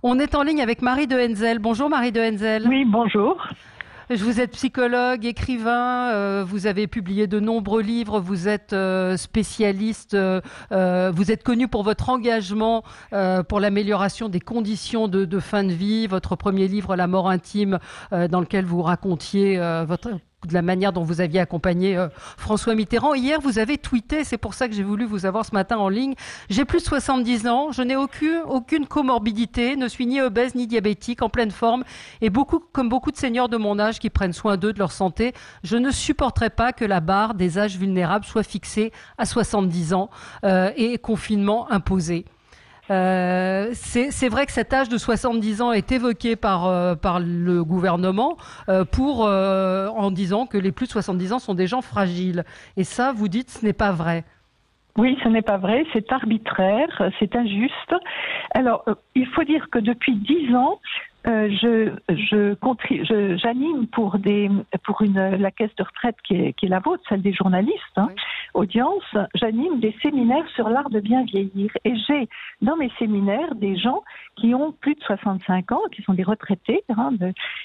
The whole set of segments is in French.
On est en ligne avec Marie de Henzel. Bonjour Marie de Henzel. Oui, bonjour. Vous êtes psychologue, écrivain, vous avez publié de nombreux livres, vous êtes spécialiste, vous êtes connu pour votre engagement pour l'amélioration des conditions de fin de vie. Votre premier livre, La mort intime, dans lequel vous racontiez de la manière dont vous aviez accompagné François Mitterrand. Hier, vous avez tweeté, c'est pour ça que j'ai voulu vous avoir ce matin en ligne. J'ai plus de 70 ans, je n'ai aucune comorbidité, ne suis ni obèse ni diabétique, en pleine forme, et comme beaucoup de seniors de mon âge qui prennent soin d'eux, de leur santé, je ne supporterai pas que la barre des âges vulnérables soit fixée à 70 ans et confinement imposé. C'est vrai que cet âge de 70 ans est évoqué par le gouvernement en disant que les plus de 70 ans sont des gens fragiles. Et ça, vous dites, ce n'est pas vrai. Oui, ce n'est pas vrai, c'est arbitraire, c'est injuste. Alors, il faut dire que depuis 10 ans, j'anime pour la caisse de retraite qui est la vôtre, celle des journalistes, oui. Audience, j'anime des séminaires sur l'art de bien vieillir. Et j'ai dans mes séminaires des gens qui ont plus de 65 ans, qui sont des retraités,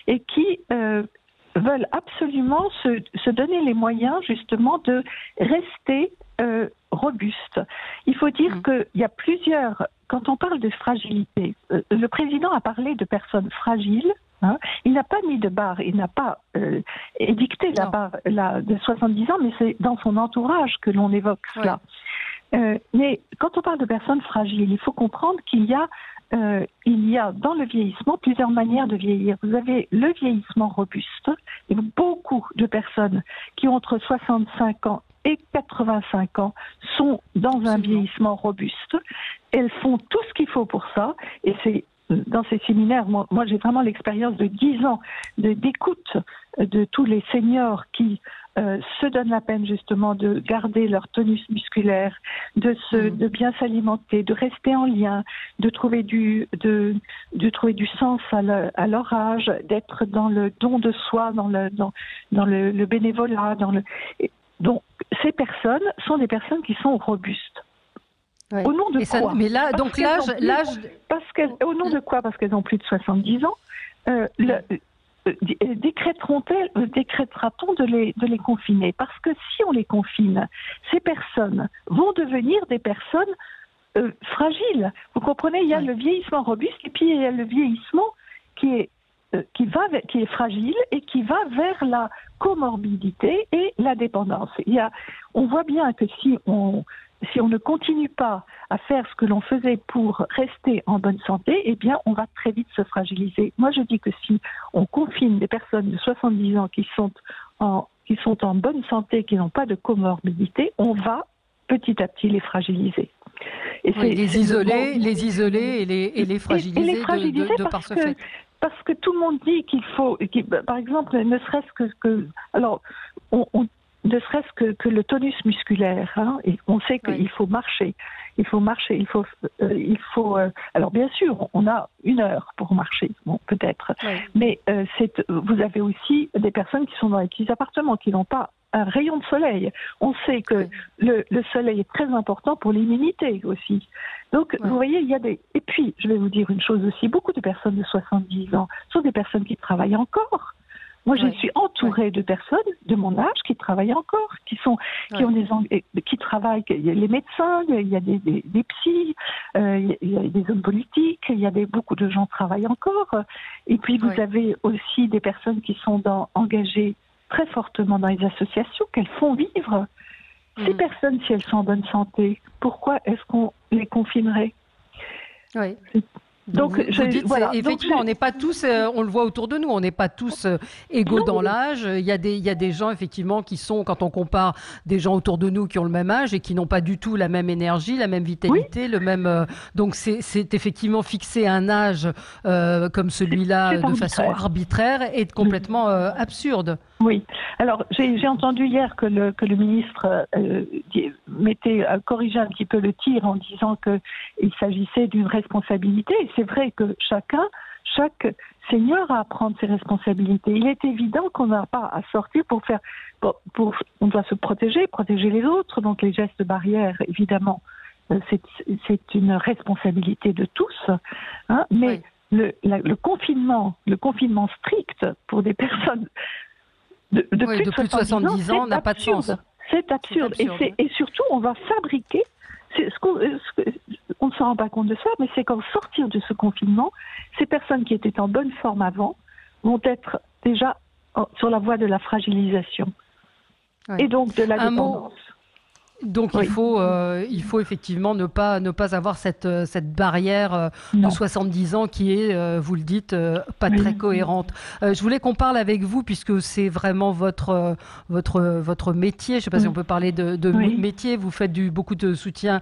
et qui veulent absolument se donner les moyens justement de rester robuste. Il faut dire qu'il y a quand on parle de fragilité, le président a parlé de personnes fragiles. Il n'a pas mis de barre, il n'a pas édicté la barre de 70 ans, mais c'est dans son entourage que l'on évoque cela. Mais quand on parle de personnes fragiles, il faut comprendre qu'il y a dans le vieillissement plusieurs manières de vieillir. Vous avez le vieillissement robuste, et beaucoup de personnes qui ont entre 65 ans et 85 ans sont dans un vieillissement robuste. Elles font tout ce qu'il faut pour ça, et c'est dans ces séminaires, moi j'ai vraiment l'expérience de 10 ans d'écoute de tous les seniors qui se donnent la peine justement de garder leur tonus musculaire, de bien s'alimenter, de rester en lien, de trouver du sens à leur âge, d'être dans le don de soi, dans le bénévolat, donc ces personnes sont des personnes qui sont robustes. Oui. Au nom de quoi? Mais là, donc l'âge... Au nom de quoi? Parce qu'elles ont plus de 70 ans. Décrétera-t-on de les confiner? Parce que si on les confine, ces personnes vont devenir des personnes fragiles. Vous comprenez? Il y a le vieillissement robuste et puis il y a le vieillissement qui est fragile et qui va vers la comorbidité et la dépendance. On voit bien que si on ne continue pas à faire ce que l'on faisait pour rester en bonne santé, eh bien, on va très vite se fragiliser. Moi, je dis que si on confine des personnes de 70 ans qui sont en bonne santé, qui n'ont pas de comorbidité, on va petit à petit les fragiliser. Les isoler et les fragiliser, de par ce fait. Parce que tout le monde dit qu'il faut, par exemple, ne serait-ce que ne serait-ce que le tonus musculaire, et on sait qu'il faut marcher, alors bien sûr, on a 1 heure pour marcher, bon, peut-être, mais vous avez aussi des personnes qui sont dans les petits appartements, qui n'ont pas un rayon de soleil. On sait que le soleil est très important pour l'immunité aussi. Donc, vous voyez, Et puis, je vais vous dire une chose aussi, beaucoup de personnes de 70 ans sont des personnes qui travaillent encore. Moi, je suis entourée de personnes de mon âge qui travaillent encore, qui travaillent. Il y a les médecins, il y a des psys, il y a des hommes politiques, beaucoup de gens travaillent encore. Et puis, vous avez aussi des personnes qui sont engagées très fortement dans les associations, qu'elles font vivre. Ces personnes, si elles sont en bonne santé, pourquoi est-ce qu'on les confinerait? Donc, effectivement, on n'est pas tous, on le voit autour de nous, on n'est pas tous égaux dans l'âge. Il y a des gens, effectivement, qui sont, quand on compare des gens autour de nous qui ont le même âge et qui n'ont pas du tout la même énergie, la même vitalité, le même. Donc, c'est effectivement fixer un âge comme celui-là de façon arbitraire et complètement absurde. Oui. Alors, j'ai entendu hier que le ministre corrigeait un petit peu le tir en disant qu'il s'agissait d'une responsabilité. Et c'est vrai que chaque senior a à prendre ses responsabilités. Il est évident qu'on n'a pas à sortir on doit se protéger les autres, donc les gestes barrières, évidemment. c'est une responsabilité de tous, hein, mais le confinement strict pour des personnes de plus de 70 ans n'a pas de sens. C'est absurde. Et surtout, on va fabriquer, on ne se rend pas compte de ça, mais c'est qu'en sortir de ce confinement, ces personnes qui étaient en bonne forme avant vont être déjà sur la voie de la fragilisation et donc de la dépendance. Donc il faut effectivement ne pas avoir cette barrière de 70 ans qui est, vous le dites, pas très cohérente. Je voulais qu'on parle avec vous puisque c'est vraiment votre métier. Je ne sais pas si on peut parler de métier. Vous faites beaucoup de soutien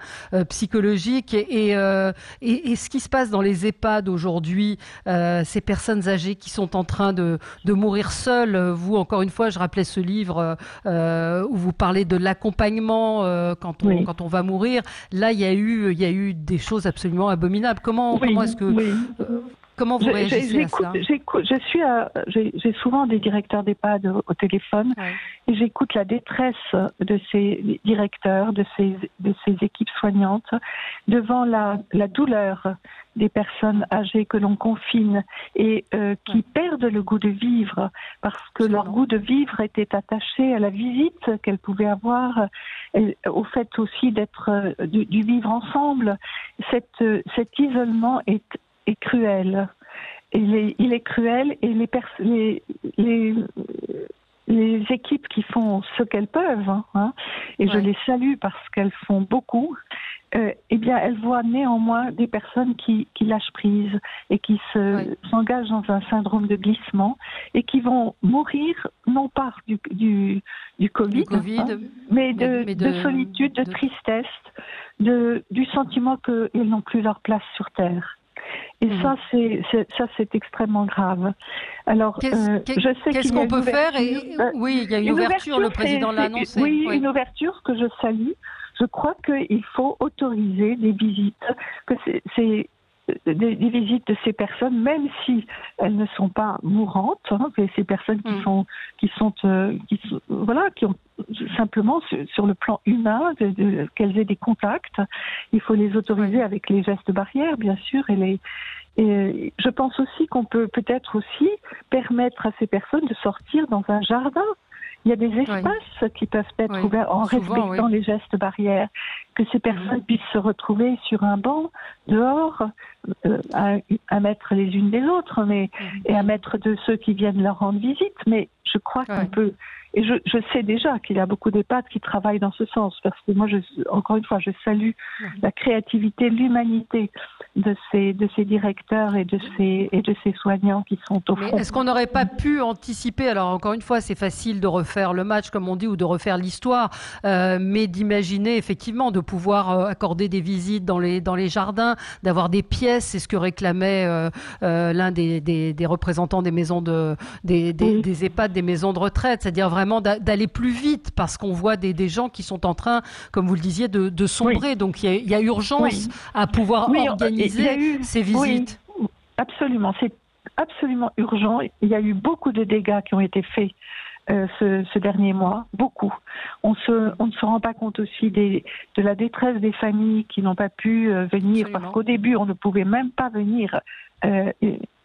psychologique et ce qui se passe dans les EHPAD aujourd'hui, ces personnes âgées qui sont en train de mourir seules. Vous, encore une fois, je rappelais ce livre où vous parlez de l'accompagnement quand on va mourir. Là, il y a eu des choses absolument abominables. Comment est-ce que comment vous réagissez à cela? J'ai souvent des directeurs d'EHPAD au téléphone et j'écoute la détresse de ces directeurs, de ces équipes soignantes devant la douleur des personnes âgées que l'on confine et qui perdent le goût de vivre parce que leur goût de vivre était attaché à la visite qu'elles pouvaient avoir, au fait aussi d'être du vivre ensemble. Cet isolement est cruel. Il est cruel et les équipes qui font ce qu'elles peuvent, et je les salue parce qu'elles font beaucoup, eh bien, elles voient néanmoins des personnes qui lâchent prise et qui s'engagent dans un syndrome de glissement et qui vont mourir, non pas du Covid, mais de solitude, de tristesse, du sentiment qu'ils n'ont plus leur place sur Terre. Et ça, c'est extrêmement grave. Alors, qu'est-ce qu'on peut faire oui, il y a une ouverture, le président l'a annoncé. Oui, une ouverture que je salue. Je crois qu'il faut autoriser des visites, des visites de ces personnes, même si elles ne sont pas mourantes, ces personnes qui ont simplement sur le plan humain, qu'elles aient des contacts. Il faut les autoriser avec les gestes barrières, bien sûr, et je pense aussi qu'on peut peut-être aussi permettre à ces personnes de sortir dans un jardin. Il y a des espaces qui peuvent être ouverts en respectant les gestes barrières, que ces personnes puissent se retrouver sur un banc, dehors, à mettre les unes des autres, et à mettre de ceux qui viennent leur rendre visite. Mais je crois qu'on peut... Et je sais déjà qu'il y a beaucoup d'EHPAD qui travaillent dans ce sens, parce que moi, encore une fois, je salue la créativité, l'humanité de ces directeurs et de ces soignants qui sont au front. Mais est-ce qu'on n'aurait pas pu anticiper, alors encore une fois, c'est facile de refaire le match, comme on dit, ou de refaire l'histoire, mais d'imaginer effectivement de pouvoir accorder des visites dans les jardins, d'avoir des pièces, c'est ce que réclamait l'un des représentants des maisons des EHPAD, des maisons de retraite, c'est-à-dire vraiment d'aller plus vite parce qu'on voit des gens qui sont en train, comme vous le disiez, de sombrer. Donc il y a urgence à pouvoir organiser ces visites. Oui, absolument, c'est absolument urgent. Il y a eu beaucoup de dégâts qui ont été faits ce dernier mois, beaucoup. On ne se rend pas compte aussi de la détresse des familles qui n'ont pas pu venir, parce qu'au début, on ne pouvait même pas venir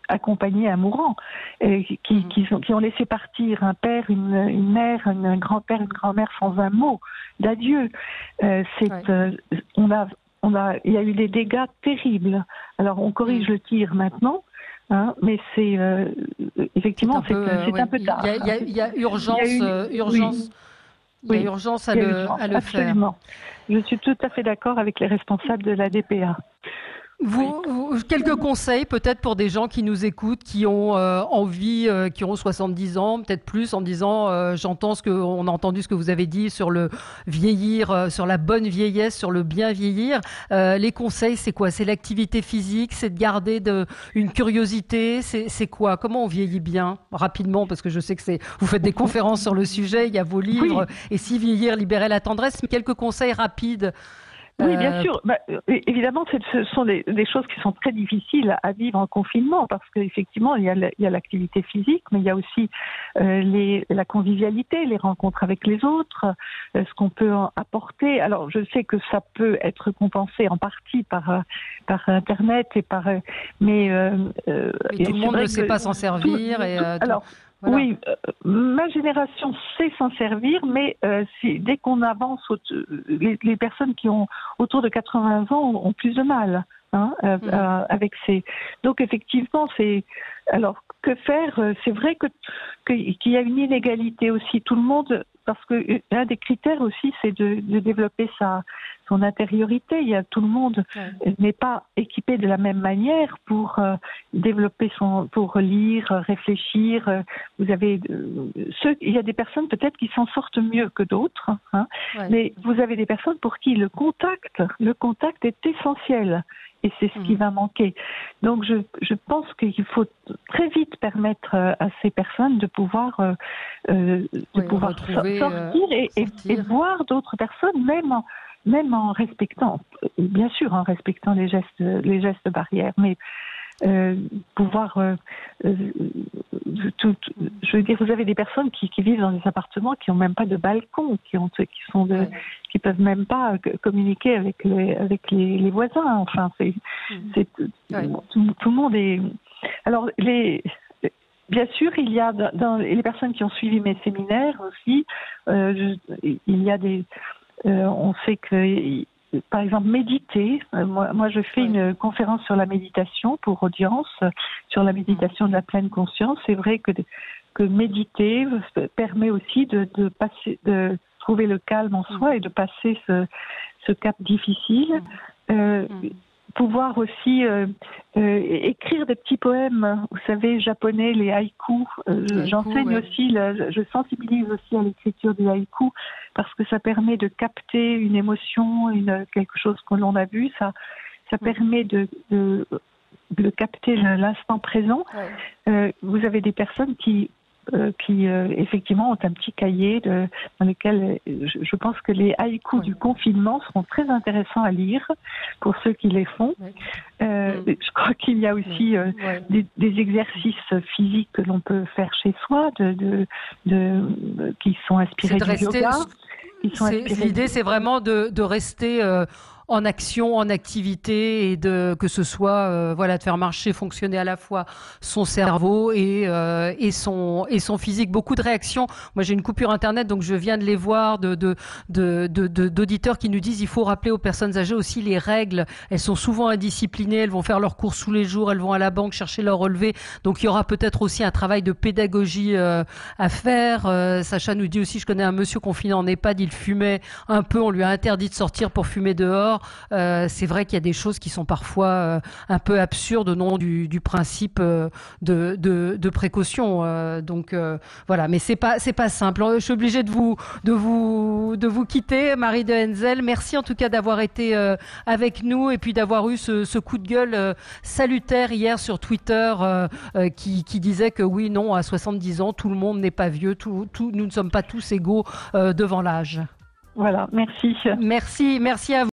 accompagner un mourant, qui ont laissé partir un père, une mère, un grand-père, une grand-mère sans un mot d'adieu. Il y a eu des dégâts terribles. Alors on corrige le tir maintenant, mais c'est effectivement c'est un peu tard. Il y a urgence à le faire. Je suis tout à fait d'accord avec les responsables de la DPA. Quelques conseils peut-être pour des gens qui nous écoutent, qui ont envie, qui ont 70 ans, peut-être plus, en disant on a entendu ce que vous avez dit sur le vieillir, sur la bonne vieillesse, sur le bien vieillir. Les conseils, c'est quoi? C'est l'activité physique, c'est de garder une curiosité, c'est quoi? Comment on vieillit bien? Rapidement, parce que je sais que vous faites des conférences sur le sujet, il y a vos livres, et si vieillir, libérer la tendresse, mais quelques conseils rapides. Oui, bien sûr. Évidemment, ce sont des choses qui sont très difficiles à vivre en confinement parce qu'effectivement, il y a l'activité physique, mais il y a aussi la convivialité, les rencontres avec les autres, ce qu'on peut apporter. Alors, je sais que ça peut être compensé en partie par Internet mais tout le monde ne sait pas s'en servir. Voilà. Oui, ma génération sait s'en servir, mais dès qu'on avance, les personnes qui ont autour de 80 ans ont plus de mal avec ces. Donc effectivement, alors que faire? C'est vrai qu'il y a une inégalité aussi. Tout le monde, parce que un des critères aussi, c'est de développer son intériorité. Tout le monde n'est pas équipé de la même manière pour développer pour lire, réfléchir. Il y a des personnes peut-être qui s'en sortent mieux que d'autres, mais vous avez des personnes pour qui le contact est essentiel. Et c'est ce qui va manquer. Donc, je pense qu'il faut très vite permettre à ces personnes de pouvoir sortir et voir d'autres personnes, même en respectant, bien sûr, en respectant les gestes barrières, mais pouvoir. Je veux dire, vous avez des personnes qui vivent dans des appartements qui n'ont même pas de balcon, qui peuvent même pas communiquer avec les voisins. Enfin, tout le monde est. Alors bien sûr, il y a dans les personnes qui ont suivi mes séminaires aussi, il y a on sait que. Par exemple, méditer. Moi, je fais une conférence sur la méditation pour audience, sur la méditation de la pleine conscience. C'est vrai que méditer permet aussi de trouver le calme en soi et de passer ce cap difficile. Pouvoir aussi écrire des petits poèmes, vous savez, japonais, les haïkus. J'enseigne aussi, je sensibilise aussi à l'écriture du haïku parce que ça permet de capter une émotion, quelque chose que l'on a vu. Ça permet de capter l'instant présent. Vous avez des personnes qui effectivement ont un petit cahier dans lequel je pense que les haïkus du confinement seront très intéressants à lire pour ceux qui les font. Je crois qu'il y a aussi des exercices physiques que l'on peut faire chez soi qui sont inspirés du yoga. L'idée, c'est vraiment de rester en action, en activité et que ce soit de faire marcher, fonctionner à la fois son cerveau et son physique. Beaucoup de réactions. Moi, j'ai une coupure internet, donc je viens de les voir d'auditeurs qui nous disent il faut rappeler aux personnes âgées aussi les règles. Elles sont souvent indisciplinées, elles vont faire leurs courses tous les jours, elles vont à la banque chercher leur relevé. Donc il y aura peut-être aussi un travail de pédagogie à faire. Sacha nous dit aussi je connais un monsieur confiné en EHPAD, il fumait un peu, on lui a interdit de sortir pour fumer dehors. C'est vrai qu'il y a des choses qui sont parfois un peu absurdes au nom du principe de précaution. Voilà, mais c'est pas simple. Je suis obligée de vous quitter, Marie de Henzel. Merci en tout cas d'avoir été avec nous et puis d'avoir eu ce coup de gueule salutaire hier sur Twitter qui disait que oui, non, à 70 ans, tout le monde n'est pas vieux, nous ne sommes pas tous égaux devant l'âge. Voilà, merci. Merci à vous.